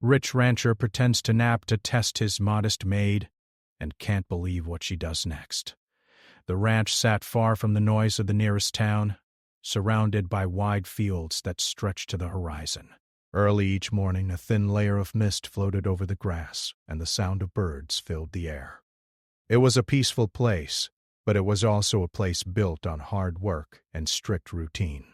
Rich rancher pretends to nap to test his modest maid and can't believe what she does next. The ranch sat far from the noise of the nearest town, surrounded by wide fields that stretched to the horizon. Early each morning, a thin layer of mist floated over the grass, and the sound of birds filled the air. It was a peaceful place, but it was also a place built on hard work and strict routine.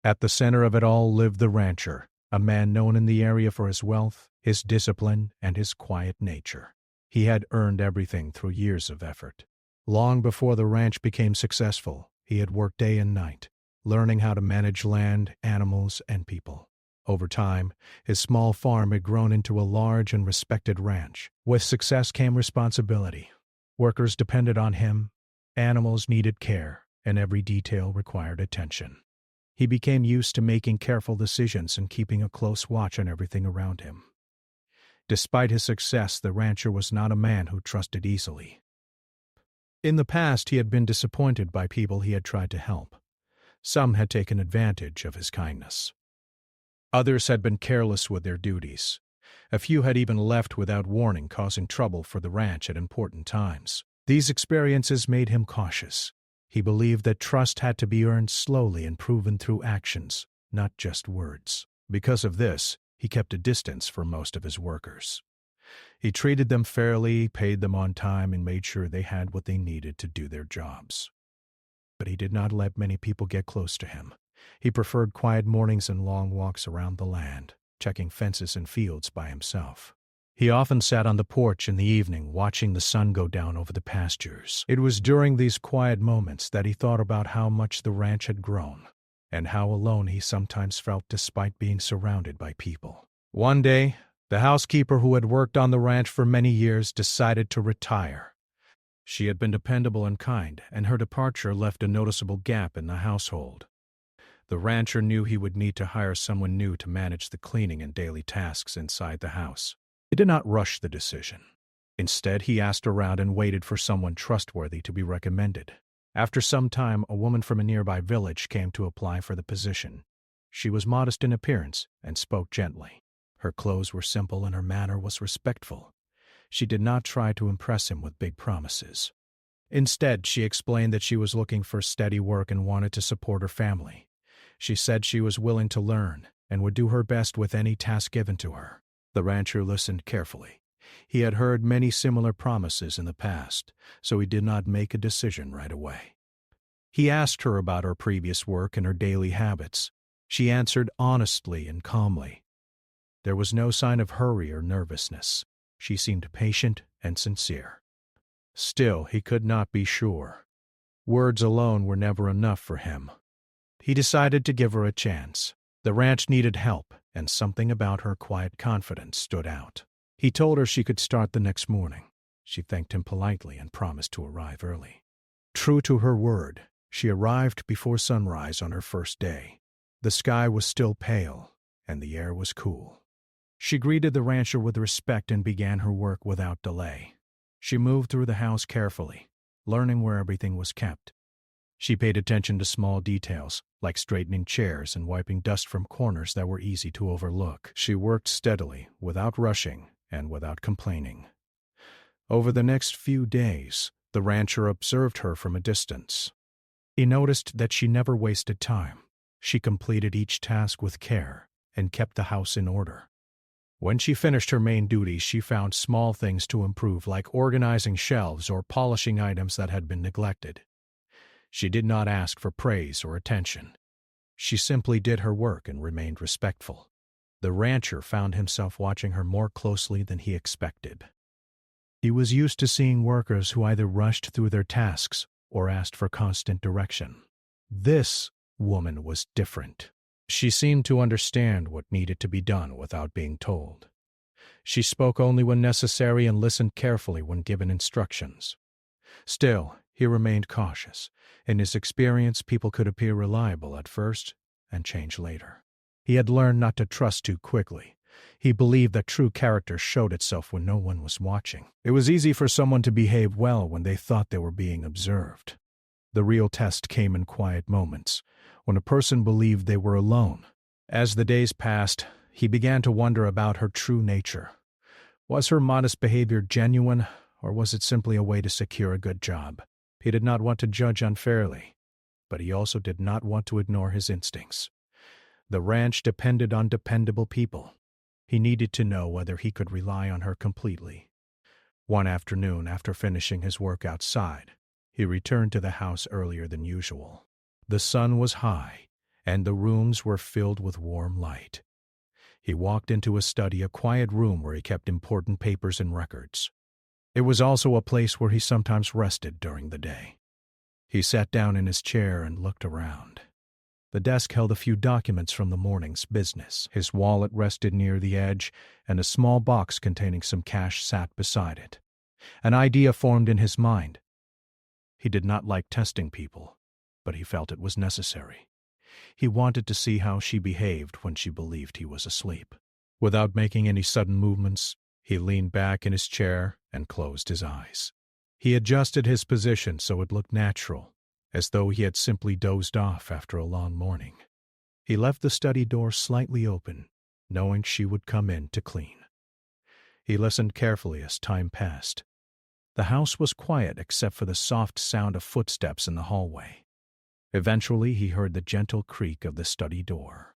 At the center of it all lived the rancher, a man known in the area for his wealth, his discipline, and his quiet nature. He had earned everything through years of effort. Long before the ranch became successful, he had worked day and night, learning how to manage land, animals, and people. Over time, his small farm had grown into a large and respected ranch. With success came responsibility. Workers depended on him, animals needed care, and every detail required attention. He became used to making careful decisions and keeping a close watch on everything around him. Despite his success, the rancher was not a man who trusted easily. In the past, he had been disappointed by people he had tried to help. Some had taken advantage of his kindness. Others had been careless with their duties. A few had even left without warning, causing trouble for the ranch at important times. These experiences made him cautious. He believed that trust had to be earned slowly and proven through actions, not just words. Because of this, he kept a distance from most of his workers. He treated them fairly, paid them on time, and made sure they had what they needed to do their jobs. But he did not let many people get close to him. He preferred quiet mornings and long walks around the land, checking fences and fields by himself. He often sat on the porch in the evening, watching the sun go down over the pastures. It was during these quiet moments that he thought about how much the ranch had grown, and how alone he sometimes felt despite being surrounded by people. One day, the housekeeper who had worked on the ranch for many years decided to retire. She had been dependable and kind, and her departure left a noticeable gap in the household. The rancher knew he would need to hire someone new to manage the cleaning and daily tasks inside the house. He did not rush the decision. Instead, he asked around and waited for someone trustworthy to be recommended. After some time, a woman from a nearby village came to apply for the position. She was modest in appearance and spoke gently. Her clothes were simple and her manner was respectful. She did not try to impress him with big promises. Instead, she explained that she was looking for steady work and wanted to support her family. She said she was willing to learn and would do her best with any task given to her. The rancher listened carefully. He had heard many similar promises in the past, so he did not make a decision right away. He asked her about her previous work and her daily habits. She answered honestly and calmly. There was no sign of hurry or nervousness. She seemed patient and sincere. Still, he could not be sure. Words alone were never enough for him. He decided to give her a chance. The ranch needed help, and something about her quiet confidence stood out. He told her she could start the next morning. She thanked him politely and promised to arrive early. True to her word, she arrived before sunrise on her first day. The sky was still pale, and the air was cool. She greeted the rancher with respect and began her work without delay. She moved through the house carefully, learning where everything was kept. She paid attention to small details, like straightening chairs and wiping dust from corners that were easy to overlook. She worked steadily, without rushing and without complaining. Over the next few days, the rancher observed her from a distance. He noticed that she never wasted time. She completed each task with care and kept the house in order. When she finished her main duties, she found small things to improve, like organizing shelves or polishing items that had been neglected. She did not ask for praise or attention. She simply did her work and remained respectful. The rancher found himself watching her more closely than he expected. He was used to seeing workers who either rushed through their tasks or asked for constant direction. This woman was different. She seemed to understand what needed to be done without being told. She spoke only when necessary and listened carefully when given instructions. Still, he remained cautious. In his experience, people could appear reliable at first and change later. He had learned not to trust too quickly. He believed that true character showed itself when no one was watching. It was easy for someone to behave well when they thought they were being observed. The real test came in quiet moments, when a person believed they were alone. As the days passed, he began to wonder about her true nature. Was her modest behavior genuine, or was it simply a way to secure a good job? He did not want to judge unfairly, but he also did not want to ignore his instincts. The ranch depended on dependable people. He needed to know whether he could rely on her completely. One afternoon, after finishing his work outside, he returned to the house earlier than usual. The sun was high, and the rooms were filled with warm light. He walked into his study, a quiet room where he kept important papers and records. It was also a place where he sometimes rested during the day. He sat down in his chair and looked around. The desk held a few documents from the morning's business. His wallet rested near the edge, and a small box containing some cash sat beside it. An idea formed in his mind. He did not like testing people, but he felt it was necessary. He wanted to see how she behaved when she believed he was asleep. Without making any sudden movements, he leaned back in his chair and closed his eyes. He adjusted his position so it looked natural, as though he had simply dozed off after a long morning. He left the study door slightly open, knowing she would come in to clean. He listened carefully as time passed. The house was quiet except for the soft sound of footsteps in the hallway. Eventually, he heard the gentle creak of the study door.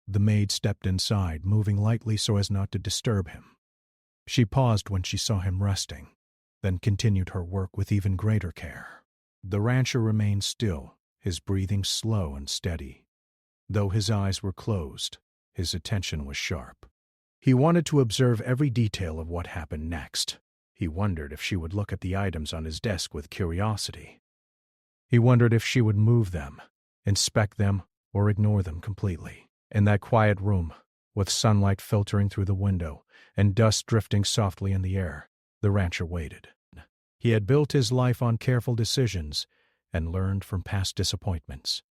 The maid stepped inside, moving lightly so as not to disturb him. She paused when she saw him resting, then continued her work with even greater care. The rancher remained still, his breathing slow and steady. Though his eyes were closed, his attention was sharp. He wanted to observe every detail of what happened next. He wondered if she would look at the items on his desk with curiosity. He wondered if she would move them, inspect them, or ignore them completely. In that quiet room, with sunlight filtering through the window and dust drifting softly in the air, the rancher waited. He had built his life on careful decisions and learned from past disappointments.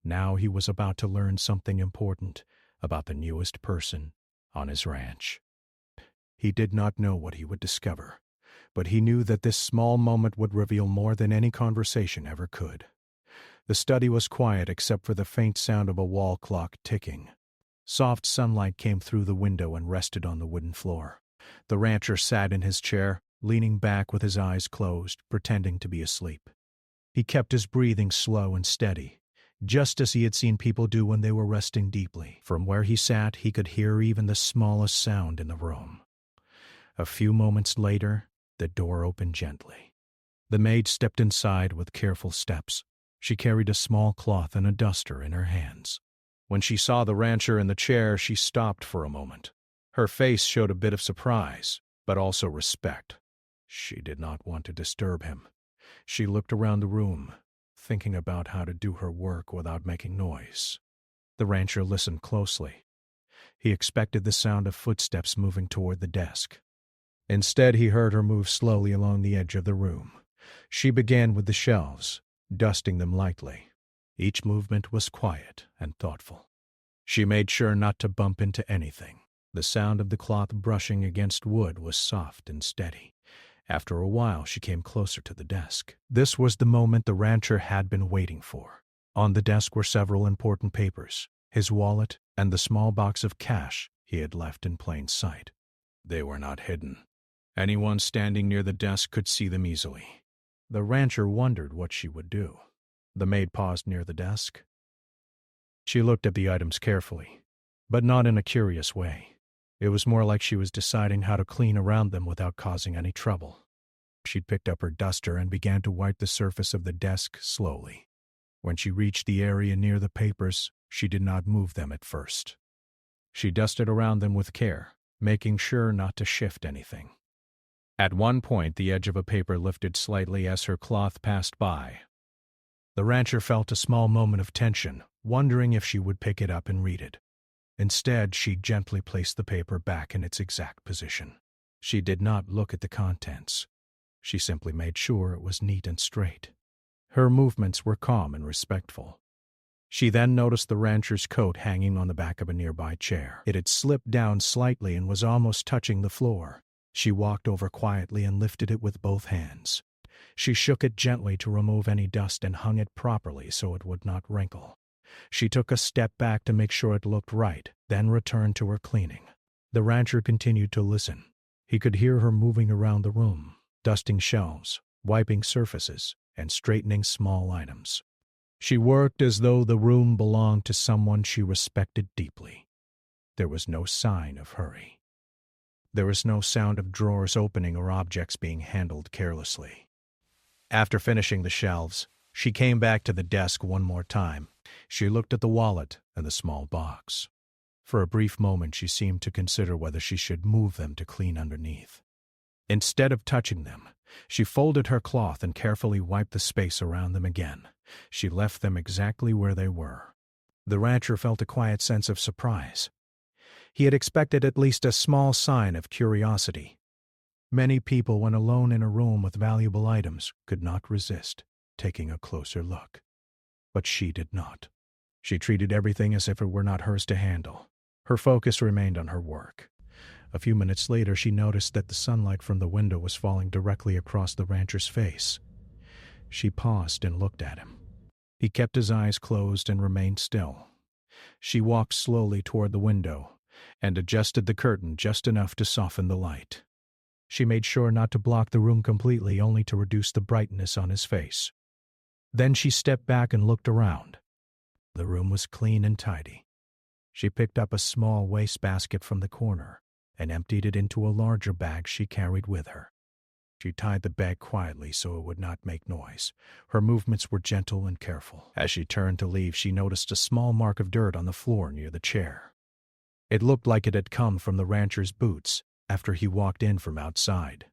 Now he was about to learn something important about the newest person on his ranch. He did not know what he would discover, but he knew that this small moment would reveal more than any conversation ever could. The study was quiet except for the faint sound of a wall clock ticking. Soft sunlight came through the window and rested on the wooden floor. The rancher sat in his chair, leaning back with his eyes closed, pretending to be asleep. He kept his breathing slow and steady, just as he had seen people do when they were resting deeply. From where he sat, he could hear even the smallest sound in the room. A few moments later, the door opened gently. The maid stepped inside with careful steps. She carried a small cloth and a duster in her hands. When she saw the rancher in the chair, she stopped for a moment. Her face showed a bit of surprise, but also respect. She did not want to disturb him. She looked around the room, thinking about how to do her work without making noise. The rancher listened closely. He expected the sound of footsteps moving toward the desk. Instead, he heard her move slowly along the edge of the room. She began with the shelves, dusting them lightly. Each movement was quiet and thoughtful. She made sure not to bump into anything. The sound of the cloth brushing against wood was soft and steady. After a while, she came closer to the desk. This was the moment the rancher had been waiting for. On the desk were several important papers, his wallet, and the small box of cash he had left in plain sight. They were not hidden. Anyone standing near the desk could see them easily. The rancher wondered what she would do. The maid paused near the desk. She looked at the items carefully, but not in a curious way. It was more like she was deciding how to clean around them without causing any trouble. She picked up her duster and began to wipe the surface of the desk slowly. When she reached the area near the papers, she did not move them at first. She dusted around them with care, making sure not to shift anything. At one point, the edge of a paper lifted slightly as her cloth passed by. The rancher felt a small moment of tension, wondering if she would pick it up and read it. Instead, she gently placed the paper back in its exact position. She did not look at the contents. She simply made sure it was neat and straight. Her movements were calm and respectful. She then noticed the rancher's coat hanging on the back of a nearby chair. It had slipped down slightly and was almost touching the floor. She walked over quietly and lifted it with both hands. She shook it gently to remove any dust and hung it properly so it would not wrinkle. She took a step back to make sure it looked right, then returned to her cleaning. The rancher continued to listen. He could hear her moving around the room, dusting shelves, wiping surfaces, and straightening small items. She worked as though the room belonged to someone she respected deeply. There was no sign of hurry. There was no sound of drawers opening or objects being handled carelessly. After finishing the shelves, she came back to the desk one more time. She looked at the wallet and the small box. For a brief moment, she seemed to consider whether she should move them to clean underneath. Instead of touching them, she folded her cloth and carefully wiped the space around them again. She left them exactly where they were. The rancher felt a quiet sense of surprise. He had expected at least a small sign of curiosity. Many people, when alone in a room with valuable items, could not resist taking a closer look. But she did not. She treated everything as if it were not hers to handle. Her focus remained on her work. A few minutes later, she noticed that the sunlight from the window was falling directly across the rancher's face. She paused and looked at him. He kept his eyes closed and remained still. She walked slowly toward the window and adjusted the curtain just enough to soften the light. She made sure not to block the room completely, only to reduce the brightness on his face. Then she stepped back and looked around. The room was clean and tidy. She picked up a small wastebasket from the corner and emptied it into a larger bag she carried with her. She tied the bag quietly so it would not make noise. Her movements were gentle and careful. As she turned to leave, she noticed a small mark of dirt on the floor near the chair. It looked like it had come from the rancher's boots after he walked in from outside.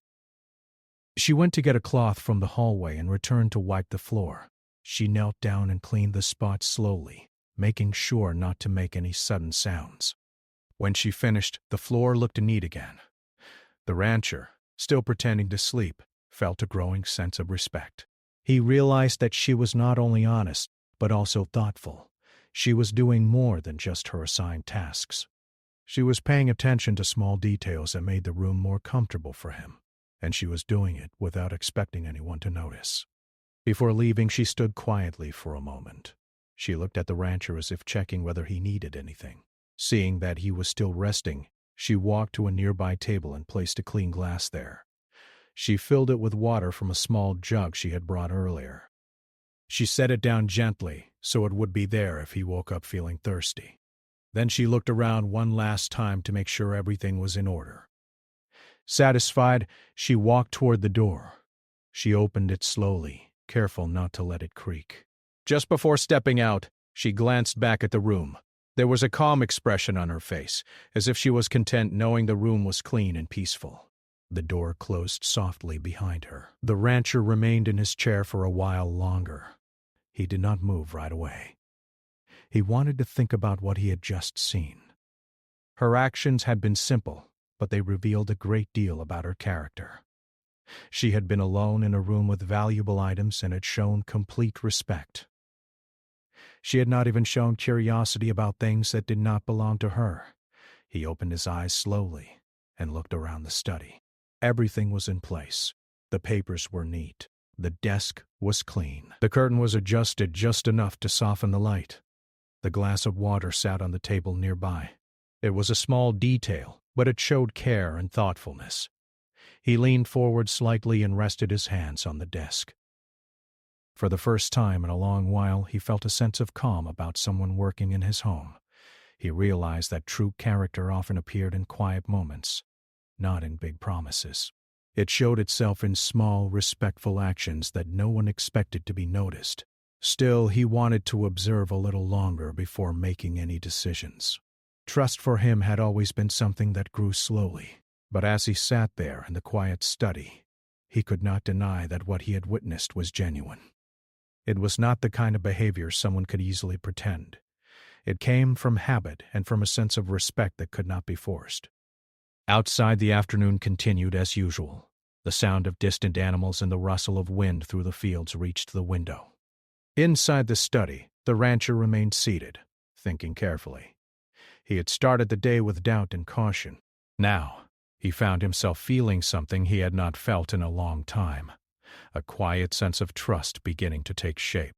She went to get a cloth from the hallway and returned to wipe the floor. She knelt down and cleaned the spot slowly, making sure not to make any sudden sounds. When she finished, the floor looked neat again. The rancher, still pretending to sleep, felt a growing sense of respect. He realized that she was not only honest, but also thoughtful. She was doing more than just her assigned tasks. She was paying attention to small details that made the room more comfortable for him, and she was doing it without expecting anyone to notice. Before leaving, she stood quietly for a moment. She looked at the rancher as if checking whether he needed anything. Seeing that he was still resting, she walked to a nearby table and placed a clean glass there. She filled it with water from a small jug she had brought earlier. She set it down gently so it would be there if he woke up feeling thirsty. Then she looked around one last time to make sure everything was in order. Satisfied, she walked toward the door. She opened it slowly, careful not to let it creak. Just before stepping out, she glanced back at the room. There was a calm expression on her face, as if she was content knowing the room was clean and peaceful. The door closed softly behind her. The rancher remained in his chair for a while longer. He did not move right away. He wanted to think about what he had just seen. Her actions had been simple, but they revealed a great deal about her character. She had been alone in a room with valuable items and had shown complete respect. She had not even shown curiosity about things that did not belong to her. He opened his eyes slowly and looked around the study. Everything was in place. The papers were neat. The desk was clean. The curtain was adjusted just enough to soften the light. The glass of water sat on the table nearby. It was a small detail, but it showed care and thoughtfulness. He leaned forward slightly and rested his hands on the desk. For the first time in a long while, he felt a sense of calm about someone working in his home. He realized that true character often appeared in quiet moments, not in big promises. It showed itself in small, respectful actions that no one expected to be noticed. Still, he wanted to observe a little longer before making any decisions. Trust for him had always been something that grew slowly, but as he sat there in the quiet study, he could not deny that what he had witnessed was genuine. It was not the kind of behavior someone could easily pretend. It came from habit and from a sense of respect that could not be forced. Outside, the afternoon continued as usual. The sound of distant animals and the rustle of wind through the fields reached the window. Inside the study, the rancher remained seated, thinking carefully. He had started the day with doubt and caution. Now, he found himself feeling something he had not felt in a long time. A quiet sense of trust beginning to take shape.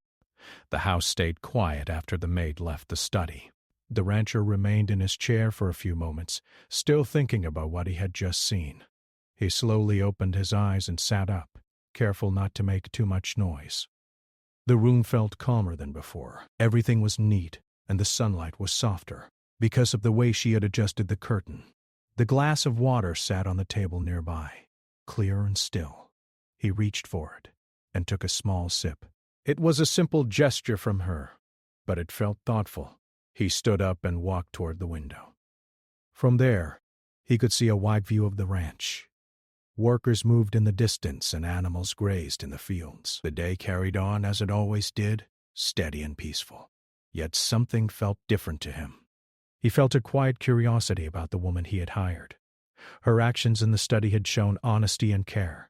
The house stayed quiet after the maid left the study. The rancher remained in his chair for a few moments, still thinking about what he had just seen. He slowly opened his eyes and sat up, careful not to make too much noise. The room felt calmer than before. Everything was neat, and the sunlight was softer, because of the way she had adjusted the curtain. The glass of water sat on the table nearby, clear and still. He reached for it and took a small sip. It was a simple gesture from her, but it felt thoughtful. He stood up and walked toward the window. From there, he could see a wide view of the ranch. Workers moved in the distance and animals grazed in the fields. The day carried on as it always did, steady and peaceful. Yet something felt different to him. He felt a quiet curiosity about the woman he had hired. Her actions in the study had shown honesty and care,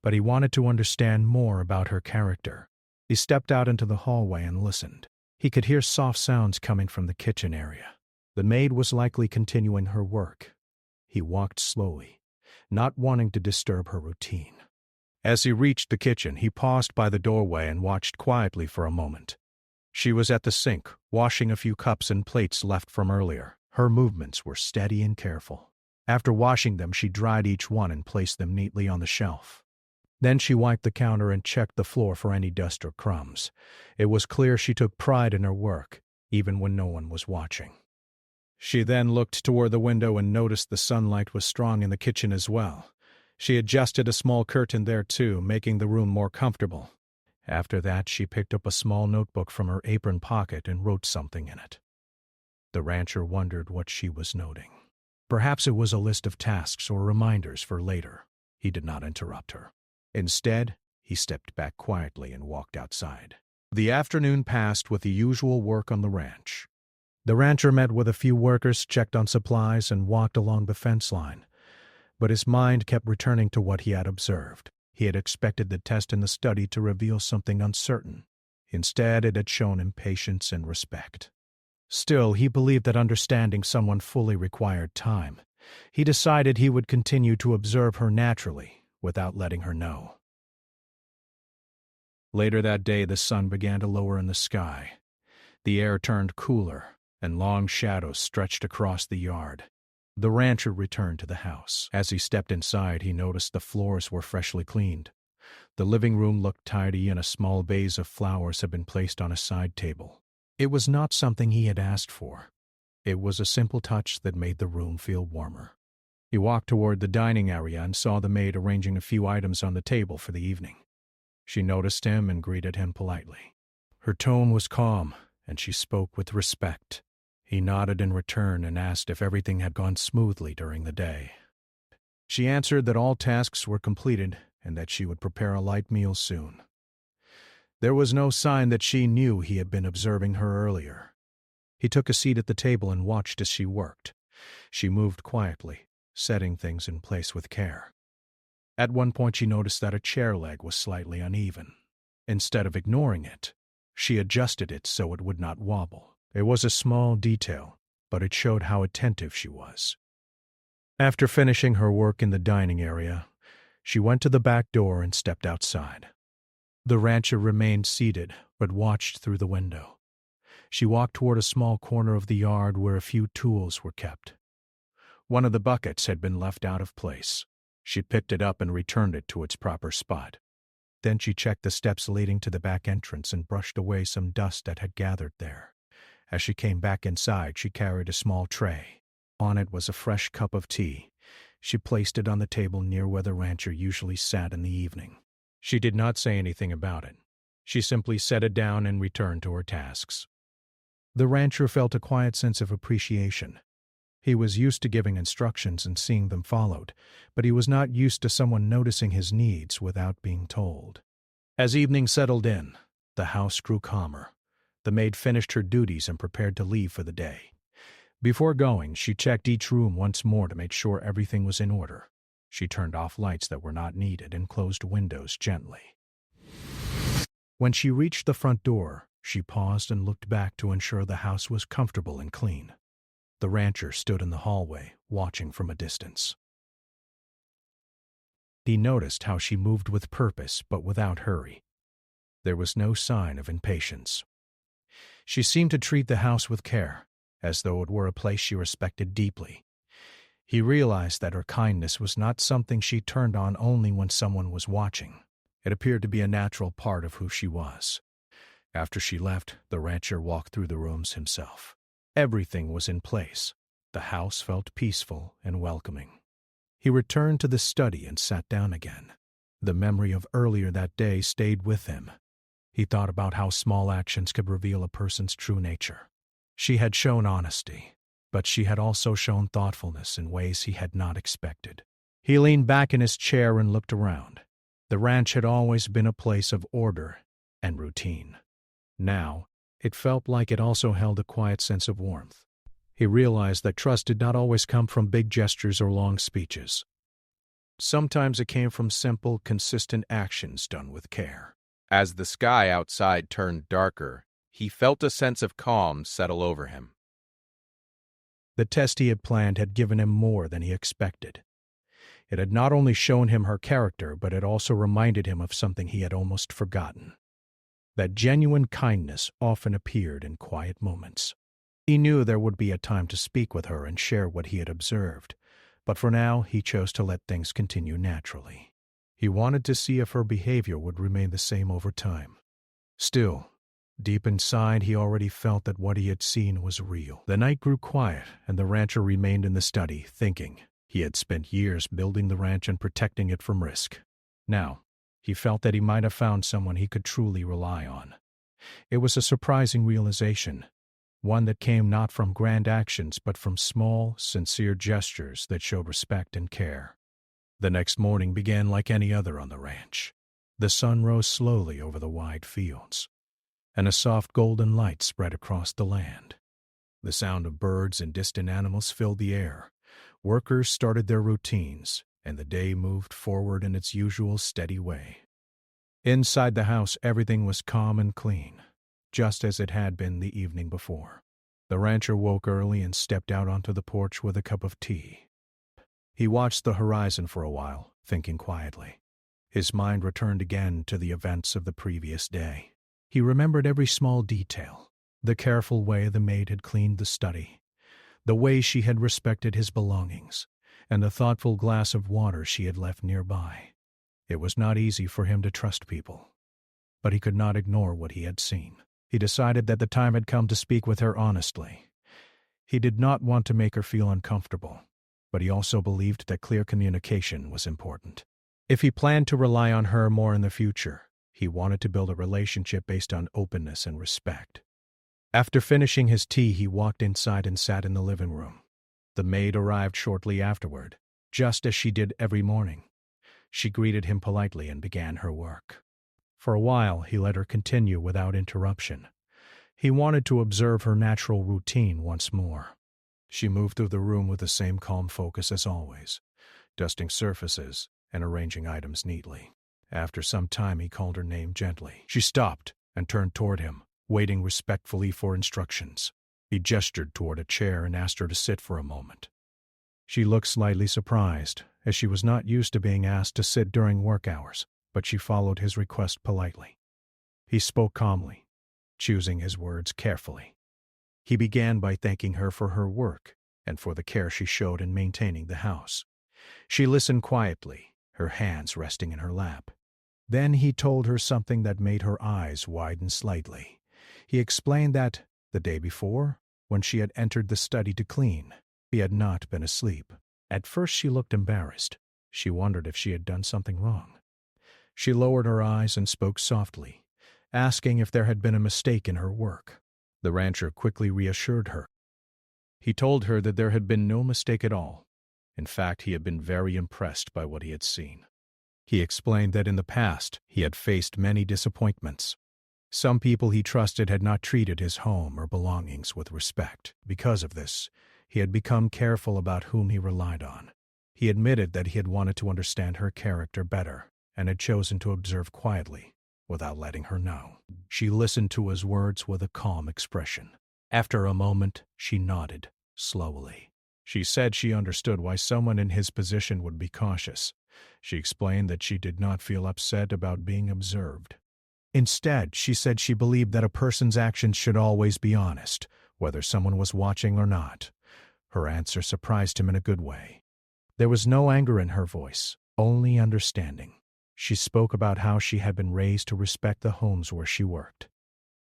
but he wanted to understand more about her character. He stepped out into the hallway and listened. He could hear soft sounds coming from the kitchen area. The maid was likely continuing her work. He walked slowly, not wanting to disturb her routine. As he reached the kitchen, he paused by the doorway and watched quietly for a moment. She was at the sink, washing a few cups and plates left from earlier. Her movements were steady and careful. After washing them, she dried each one and placed them neatly on the shelf. Then she wiped the counter and checked the floor for any dust or crumbs. It was clear she took pride in her work, even when no one was watching. She then looked toward the window and noticed the sunlight was strong in the kitchen as well. She adjusted a small curtain there too, making the room more comfortable. After that, she picked up a small notebook from her apron pocket and wrote something in it. The rancher wondered what she was noting. Perhaps it was a list of tasks or reminders for later. He did not interrupt her. Instead, he stepped back quietly and walked outside. The afternoon passed with the usual work on the ranch. The rancher met with a few workers, checked on supplies, and walked along the fence line. But his mind kept returning to what he had observed. He had expected the test in the study to reveal something uncertain. Instead, it had shown him patience and respect. Still, he believed that understanding someone fully required time. He decided he would continue to observe her naturally, without letting her know. Later that day, the sun began to lower in the sky. The air turned cooler, and long shadows stretched across the yard. The rancher returned to the house. As he stepped inside, he noticed the floors were freshly cleaned. The living room looked tidy, and a small vase of flowers had been placed on a side table. It was not something he had asked for. It was a simple touch that made the room feel warmer. He walked toward the dining area and saw the maid arranging a few items on the table for the evening. She noticed him and greeted him politely. Her tone was calm, and she spoke with respect. He nodded in return and asked if everything had gone smoothly during the day. She answered that all tasks were completed and that she would prepare a light meal soon. There was no sign that she knew he had been observing her earlier. He took a seat at the table and watched as she worked. She moved quietly, setting things in place with care. At one point she noticed that a chair leg was slightly uneven. Instead of ignoring it, she adjusted it so it would not wobble. It was a small detail, but it showed how attentive she was. After finishing her work in the dining area, she went to the back door and stepped outside. The rancher remained seated, but watched through the window. She walked toward a small corner of the yard where a few tools were kept. One of the buckets had been left out of place. She picked it up and returned it to its proper spot. Then she checked the steps leading to the back entrance and brushed away some dust that had gathered there. As she came back inside, she carried a small tray. On it was a fresh cup of tea. She placed it on the table near where the rancher usually sat in the evening. She did not say anything about it. She simply set it down and returned to her tasks. The rancher felt a quiet sense of appreciation. He was used to giving instructions and seeing them followed, but he was not used to someone noticing his needs without being told. As evening settled in, the house grew calmer. The maid finished her duties and prepared to leave for the day. Before going, she checked each room once more to make sure everything was in order. She turned off lights that were not needed and closed windows gently. When she reached the front door, she paused and looked back to ensure the house was comfortable and clean. The rancher stood in the hallway, watching from a distance. He noticed how she moved with purpose but without hurry. There was no sign of impatience. She seemed to treat the house with care, as though it were a place she respected deeply. He realized that her kindness was not something she turned on only when someone was watching. It appeared to be a natural part of who she was. After she left, the rancher walked through the rooms himself. Everything was in place. The house felt peaceful and welcoming. He returned to the study and sat down again. The memory of earlier that day stayed with him. He thought about how small actions could reveal a person's true nature. She had shown honesty, but she had also shown thoughtfulness in ways he had not expected. He leaned back in his chair and looked around. The ranch had always been a place of order and routine. Now, it felt like it also held a quiet sense of warmth. He realized that trust did not always come from big gestures or long speeches. Sometimes it came from simple, consistent actions done with care. As the sky outside turned darker, he felt a sense of calm settle over him. The test he had planned had given him more than he expected. It had not only shown him her character, but it also reminded him of something he had almost forgotten. That genuine kindness often appeared in quiet moments. He knew there would be a time to speak with her and share what he had observed, but for now he chose to let things continue naturally. He wanted to see if her behavior would remain the same over time. Still, deep inside he already felt that what he had seen was real. The night grew quiet, and the rancher remained in the study, thinking. He had spent years building the ranch and protecting it from risk. Now, he felt that he might have found someone he could truly rely on. It was a surprising realization, one that came not from grand actions but from small, sincere gestures that showed respect and care. The next morning began like any other on the ranch. The sun rose slowly over the wide fields, and a soft golden light spread across the land. The sound of birds and distant animals filled the air. Workers started their routines, and the day moved forward in its usual steady way. Inside the house, everything was calm and clean, just as it had been the evening before. The rancher woke early and stepped out onto the porch with a cup of tea. He watched the horizon for a while, thinking quietly. His mind returned again to the events of the previous day. He remembered every small detail, the careful way the maid had cleaned the study, the way she had respected his belongings, and the thoughtful glass of water she had left nearby. It was not easy for him to trust people, but he could not ignore what he had seen. He decided that the time had come to speak with her honestly. He did not want to make her feel uncomfortable, but he also believed that clear communication was important. If he planned to rely on her more in the future, he wanted to build a relationship based on openness and respect. After finishing his tea, he walked inside and sat in the living room. The maid arrived shortly afterward, just as she did every morning. She greeted him politely and began her work. For a while, he let her continue without interruption. He wanted to observe her natural routine once more. She moved through the room with the same calm focus as always, dusting surfaces and arranging items neatly. After some time, he called her name gently. She stopped and turned toward him, waiting respectfully for instructions. He gestured toward a chair and asked her to sit for a moment. She looked slightly surprised, as she was not used to being asked to sit during work hours, but she followed his request politely. He spoke calmly, choosing his words carefully. He began by thanking her for her work and for the care she showed in maintaining the house. She listened quietly, her hands resting in her lap. Then he told her something that made her eyes widen slightly. He explained that, the day before, when she had entered the study to clean, he had not been asleep. At first she looked embarrassed. She wondered if she had done something wrong. She lowered her eyes and spoke softly, asking if there had been a mistake in her work. The rancher quickly reassured her. He told her that there had been no mistake at all. In fact, he had been very impressed by what he had seen. He explained that in the past he had faced many disappointments. Some people he trusted had not treated his home or belongings with respect. Because of this, he had become careful about whom he relied on. He admitted that he had wanted to understand her character better and had chosen to observe quietly, without letting her know. She listened to his words with a calm expression. After a moment, she nodded, slowly. She said she understood why someone in his position would be cautious. She explained that she did not feel upset about being observed. Instead, she said she believed that a person's actions should always be honest, whether someone was watching or not. Her answer surprised him in a good way. There was no anger in her voice, only understanding. She spoke about how she had been raised to respect the homes where she worked.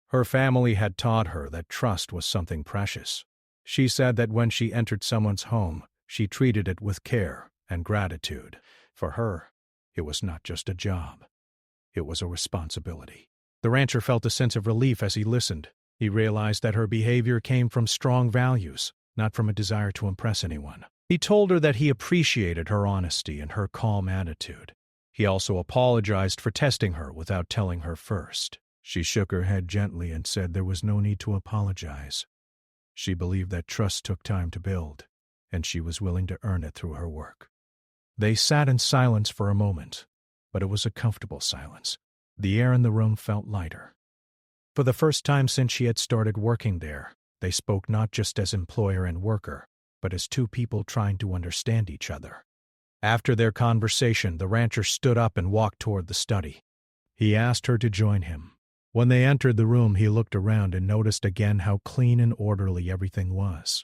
Her family had taught her that trust was something precious. She said that when she entered someone's home, she treated it with care and gratitude. For her, it was not just a job. It was a responsibility. The rancher felt a sense of relief as he listened. He realized that her behavior came from strong values, not from a desire to impress anyone. He told her that he appreciated her honesty and her calm attitude. He also apologized for testing her without telling her first. She shook her head gently and said there was no need to apologize. She believed that trust took time to build, and she was willing to earn it through her work. They sat in silence for a moment, but it was a comfortable silence. The air in the room felt lighter. For the first time since she had started working there, they spoke not just as employer and worker, but as two people trying to understand each other. After their conversation, the rancher stood up and walked toward the study. He asked her to join him. When they entered the room, he looked around and noticed again how clean and orderly everything was.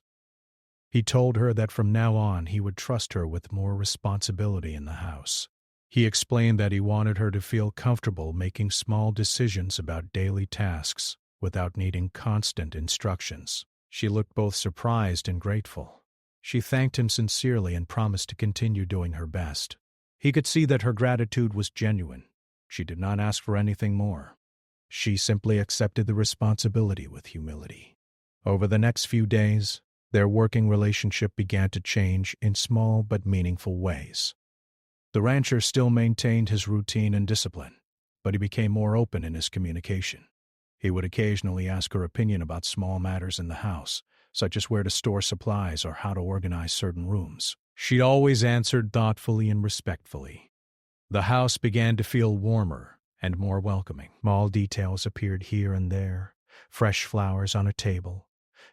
He told her that from now on he would trust her with more responsibility in the house. He explained that he wanted her to feel comfortable making small decisions about daily tasks without needing constant instructions. She looked both surprised and grateful. She thanked him sincerely and promised to continue doing her best. He could see that her gratitude was genuine. She did not ask for anything more. She simply accepted the responsibility with humility. Over the next few days, their working relationship began to change in small but meaningful ways. The rancher still maintained his routine and discipline, but he became more open in his communication. He would occasionally ask her opinion about small matters in the house, such as where to store supplies or how to organize certain rooms. She always answered thoughtfully and respectfully. The house began to feel warmer and more welcoming. Small details appeared here and there, fresh flowers on a table,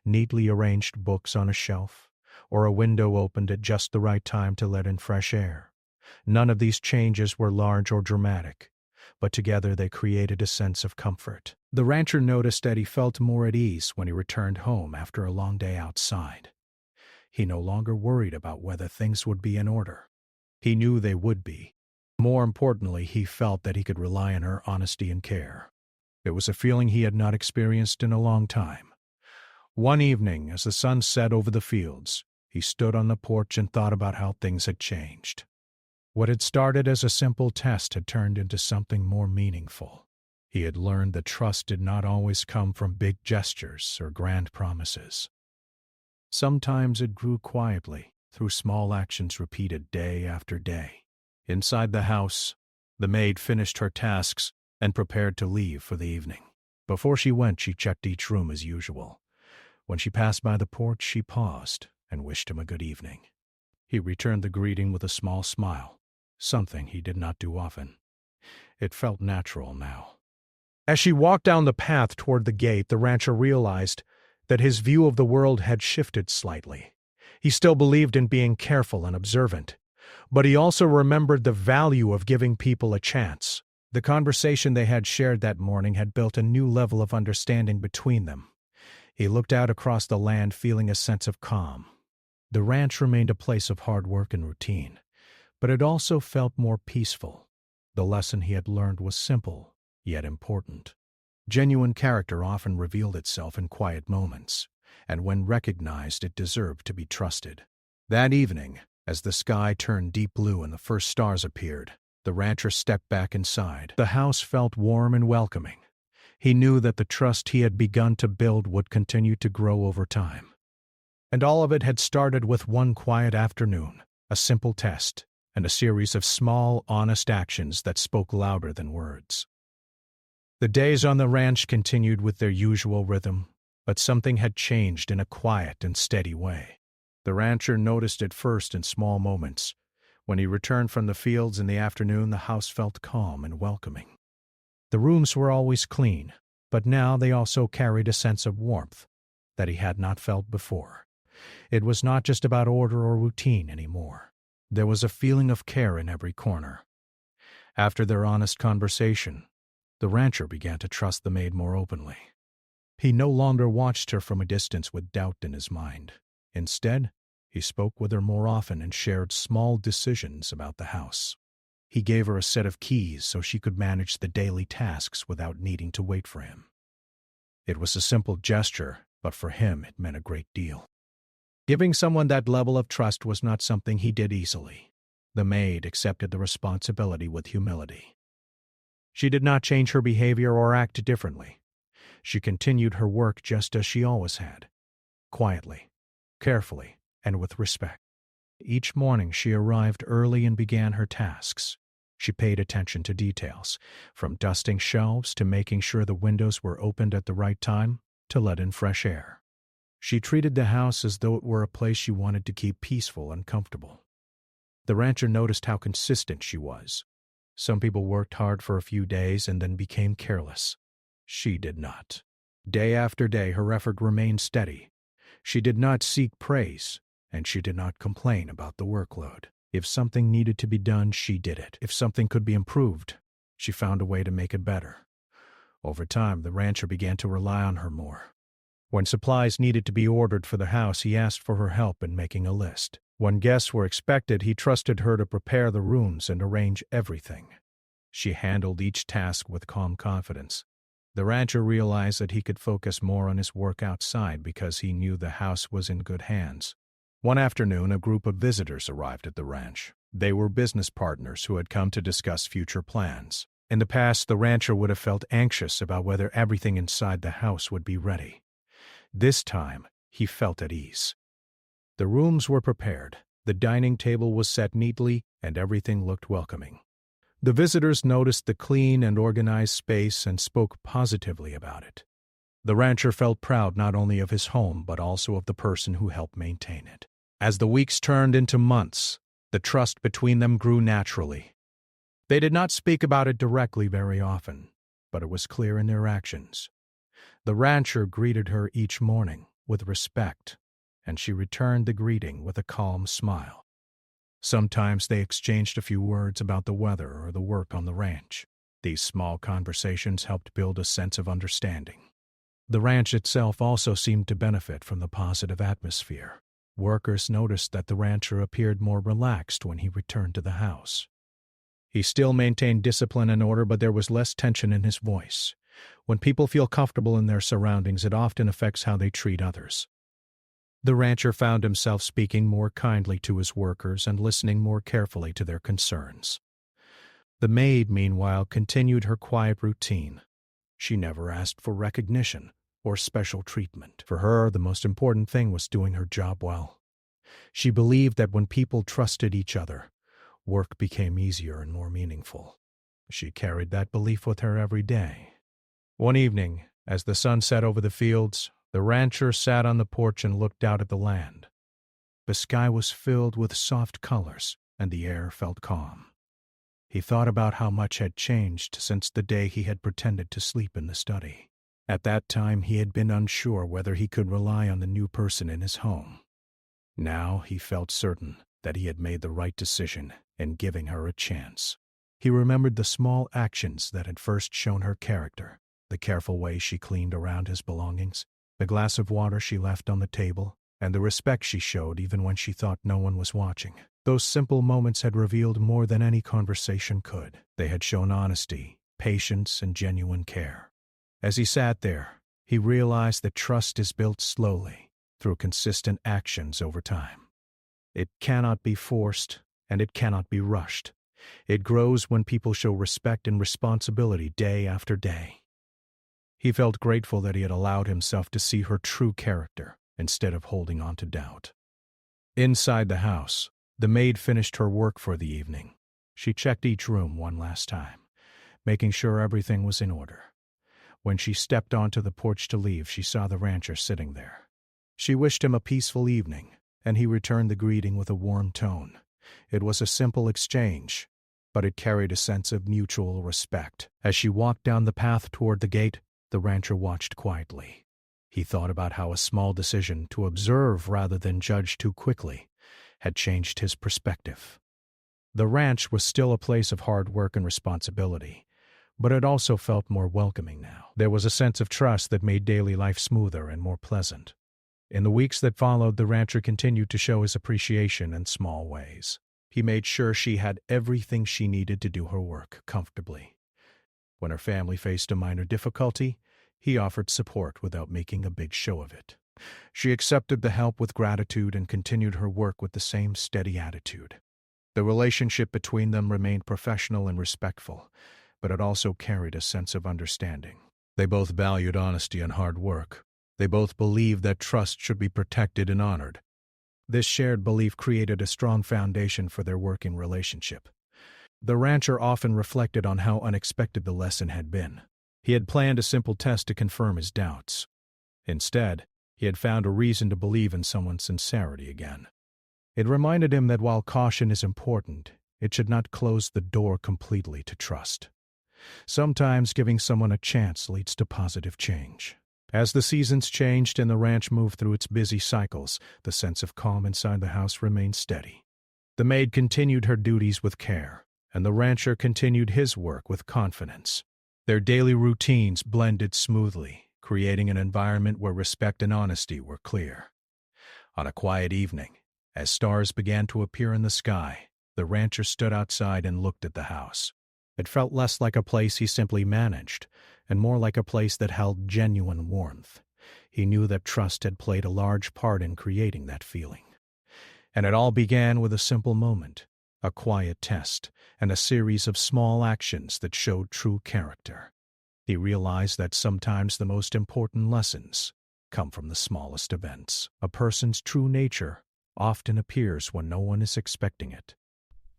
neatly arranged books on a shelf, or a window opened at just the right time to let in fresh air. None of these changes were large or dramatic, but together they created a sense of comfort. The rancher noticed that he felt more at ease when he returned home after a long day outside. He no longer worried about whether things would be in order. He knew they would be. More importantly, he felt that he could rely on her honesty and care. It was a feeling he had not experienced in a long time. One evening, as the sun set over the fields, he stood on the porch and thought about how things had changed. What had started as a simple test had turned into something more meaningful. He had learned that trust did not always come from big gestures or grand promises. Sometimes it grew quietly, through small actions repeated day after day. Inside the house, the maid finished her tasks and prepared to leave for the evening. Before she went, she checked each room as usual. When she passed by the porch, she paused and wished him a good evening. He returned the greeting with a small smile, something he did not do often. It felt natural now. As she walked down the path toward the gate, the rancher realized that his view of the world had shifted slightly. He still believed in being careful and observant, but he also remembered the value of giving people a chance. The conversation they had shared that morning had built a new level of understanding between them. He looked out across the land, feeling a sense of calm. The ranch remained a place of hard work and routine, but it also felt more peaceful. The lesson he had learned was simple, yet important. Genuine character often revealed itself in quiet moments, and when recognized, it deserved to be trusted. That evening, as the sky turned deep blue and the first stars appeared, the rancher stepped back inside. The house felt warm and welcoming. He knew that the trust he had begun to build would continue to grow over time. And all of it had started with one quiet afternoon, a simple test, and a series of small, honest actions that spoke louder than words. The days on the ranch continued with their usual rhythm, but something had changed in a quiet and steady way. The rancher noticed it first in small moments. When he returned from the fields in the afternoon, the house felt calm and welcoming. The rooms were always clean, but now they also carried a sense of warmth that he had not felt before. It was not just about order or routine anymore. There was a feeling of care in every corner. After their honest conversation, The rancher began to trust the maid more openly. He no longer watched her from a distance with doubt in his mind. Instead, he spoke with her more often and shared small decisions about the house. He gave her a set of keys so she could manage the daily tasks without needing to wait for him. It was a simple gesture, but for him it meant a great deal. Giving someone that level of trust was not something he did easily. The maid accepted the responsibility with humility. She did not change her behavior or act differently. She continued her work just as she always had, quietly, carefully, and with respect. Each morning she arrived early and began her tasks. She paid attention to details, from dusting shelves to making sure the windows were opened at the right time to let in fresh air. She treated the house as though it were a place she wanted to keep peaceful and comfortable. The rancher noticed how consistent she was. Some people worked hard for a few days and then became careless. She did not. Day after day her effort remained steady. She did not seek praise, and she did not complain about the workload. If something needed to be done, she did it. If something could be improved, she found a way to make it better. Over time, the rancher began to rely on her more. When supplies needed to be ordered for the house, he asked for her help in making a list. When guests were expected, he trusted her to prepare the rooms and arrange everything. She handled each task with calm confidence. The rancher realized that he could focus more on his work outside because he knew the house was in good hands. One afternoon, a group of visitors arrived at the ranch. They were business partners who had come to discuss future plans. In the past, the rancher would have felt anxious about whether everything inside the house would be ready. This time, he felt at ease. The rooms were prepared, the dining table was set neatly, and everything looked welcoming. The visitors noticed the clean and organized space and spoke positively about it. The rancher felt proud not only of his home but also of the person who helped maintain it. As the weeks turned into months, the trust between them grew naturally. They did not speak about it directly very often, but it was clear in their actions. The rancher greeted her each morning with respect, and she returned the greeting with a calm smile. Sometimes they exchanged a few words about the weather or the work on the ranch. These small conversations helped build a sense of understanding. The ranch itself also seemed to benefit from the positive atmosphere. Workers noticed that the rancher appeared more relaxed when he returned to the house. He still maintained discipline and order, but there was less tension in his voice. When people feel comfortable in their surroundings, it often affects how they treat others. The rancher found himself speaking more kindly to his workers and listening more carefully to their concerns. The maid, meanwhile, continued her quiet routine. She never asked for recognition or special treatment. For her, the most important thing was doing her job well. She believed that when people trusted each other, work became easier and more meaningful. She carried that belief with her every day. One evening, as the sun set over the fields, the rancher sat on the porch and looked out at the land. The sky was filled with soft colors, and the air felt calm. He thought about how much had changed since the day he had pretended to sleep in the study. At that time, he had been unsure whether he could rely on the new person in his home. Now he felt certain that he had made the right decision in giving her a chance. He remembered the small actions that had first shown her character, the careful way she cleaned around his belongings, the glass of water she left on the table, and the respect she showed even when she thought no one was watching. Those simple moments had revealed more than any conversation could. They had shown honesty, patience, and genuine care. As he sat there, he realized that trust is built slowly, through consistent actions over time. It cannot be forced, and it cannot be rushed. It grows when people show respect and responsibility day after day. He felt grateful that he had allowed himself to see her true character instead of holding on to doubt. Inside the house, the maid finished her work for the evening. She checked each room one last time, making sure everything was in order. When she stepped onto the porch to leave, she saw the rancher sitting there. She wished him a peaceful evening, and he returned the greeting with a warm tone. It was a simple exchange, but it carried a sense of mutual respect. As she walked down the path toward the gate, the rancher watched quietly. He thought about how a small decision to observe rather than judge too quickly had changed his perspective. The ranch was still a place of hard work and responsibility, but it also felt more welcoming now. There was a sense of trust that made daily life smoother and more pleasant. In the weeks that followed, the rancher continued to show his appreciation in small ways. He made sure she had everything she needed to do her work comfortably. When her family faced a minor difficulty, he offered support without making a big show of it. She accepted the help with gratitude and continued her work with the same steady attitude. The relationship between them remained professional and respectful, but it also carried a sense of understanding. They both valued honesty and hard work. They both believed that trust should be protected and honored. This shared belief created a strong foundation for their working relationship. The rancher often reflected on how unexpected the lesson had been. He had planned a simple test to confirm his doubts. Instead, he had found a reason to believe in someone's sincerity again. It reminded him that while caution is important, it should not close the door completely to trust. Sometimes giving someone a chance leads to positive change. As the seasons changed and the ranch moved through its busy cycles, the sense of calm inside the house remained steady. The maid continued her duties with care, and the rancher continued his work with confidence. Their daily routines blended smoothly, creating an environment where respect and honesty were clear. On a quiet evening, as stars began to appear in the sky, the rancher stood outside and looked at the house. It felt less like a place he simply managed, and more like a place that held genuine warmth. He knew that trust had played a large part in creating that feeling. And it all began with a simple moment, a quiet test, and a series of small actions that showed true character. He realized that sometimes the most important lessons come from the smallest events. A person's true nature often appears when no one is expecting it.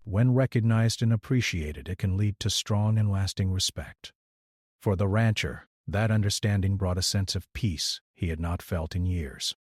When recognized and appreciated, it can lead to strong and lasting respect. For the rancher, that understanding brought a sense of peace he had not felt in years.